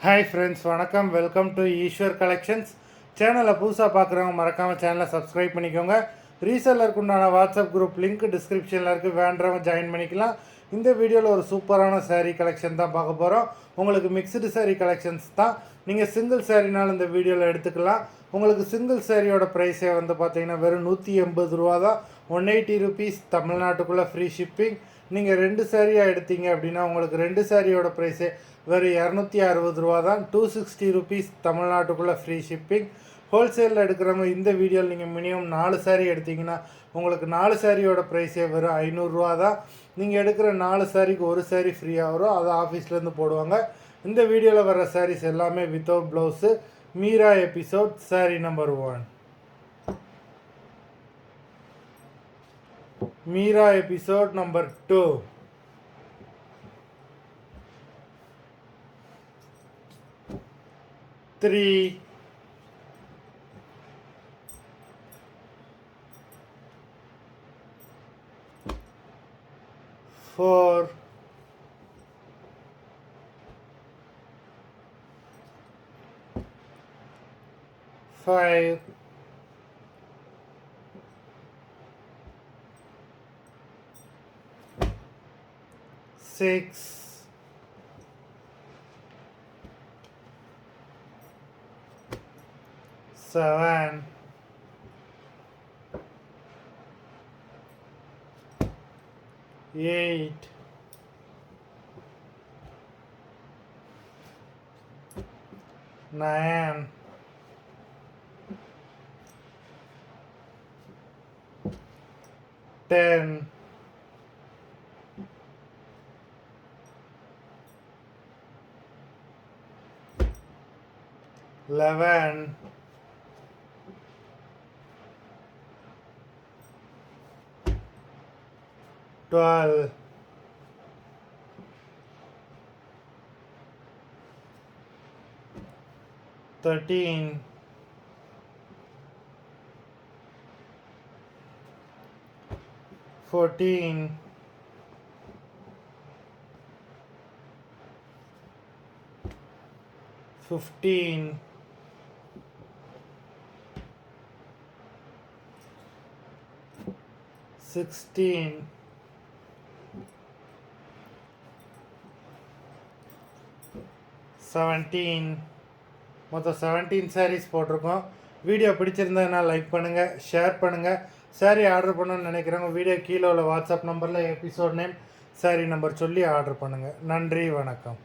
Hi friends, வணக்கம். Welcome to Eswar collections. சேனலை புதுசாக பார்க்குறவங்க மறக்காமல் சேனலை சப்ஸ்கிரைப் பண்ணிக்கோங்க. ரீசெல்லருக்கு உண்டான வாட்ஸ்அப் குரூப் லிங்க் டிஸ்கிரிப்ஷனில் இருக்குது, வேண்டவங்க ஜாயின் பண்ணிக்கலாம். இந்த வீடியோவில் ஒரு சூப்பரான saree கலெக்ஷன் தான் பார்க்க போகிறோம். உங்களுக்கு மிக்சடு saree கலெக்ஷன்ஸ் தான். நீங்கள் சிங்கிள் சாரீனாலும் இந்த வீடியோவில் எடுத்துக்கலாம். உங்களுக்கு சிங்கிள் சாரியோட ப்ரைஸே வந்து பார்த்தீங்கன்னா வெறும் 180 ரூபா தான். 180 ருபீஸ் தமிழ்நாட்டுக்குள்ளே ஃப்ரீ ஷிப்பிங். நீங்கள் 2 சாரியாக எடுத்தீங்க அப்படின்னா உங்களுக்கு 2 சாரியோட ப்ரைஸே வெறும் 260 ரூபா தான். 260 ருபீஸ் தமிழ்நாட்டுக்குள்ளே ஃப்ரீ ஷிப்பிங். ஹோல்சேலில் எடுக்கிறவங்க இந்த வீடியோவில் நீங்கள் மினிமம் 4 சாரீ எடுத்திங்கன்னா உங்களுக்கு 4 சாரியோட ப்ரைஸே வெறும் 500 ரூபா தான். நீங்கள் எடுக்கிற 4 சாரிக்கு ஒரு சாரீ ஃப்ரீயாக வரும், அதை ஆஃபீஸ்லேருந்து போடுவாங்க. இந்த வீடியோவில் வர சாரீஸ் எல்லாமே without blouse. Meera episode sari number 1. Meera episode number 2. 3. 4. 5. 6. 7. 8. 9. 10. 11. 12. 13. 14. 15. 16. 17. மொத்தம் 17 சாரீஸ் போட்டிருக்கோம். வீடியோ பிடிச்சிருந்ததுன்னா லைக் பண்ணுங்கள், ஷேர் பண்ணுங்கள். சாரீ ஆர்டர் பண்ணணும்னு நினைக்கிறவங்க வீடியோ கீழே உள்ள வாட்ஸ்அப் நம்பரில் எபிசோட் நேம், சாரீ நம்பர் சொல்லி ஆர்டர் பண்ணுங்கள். நன்றி, வணக்கம்.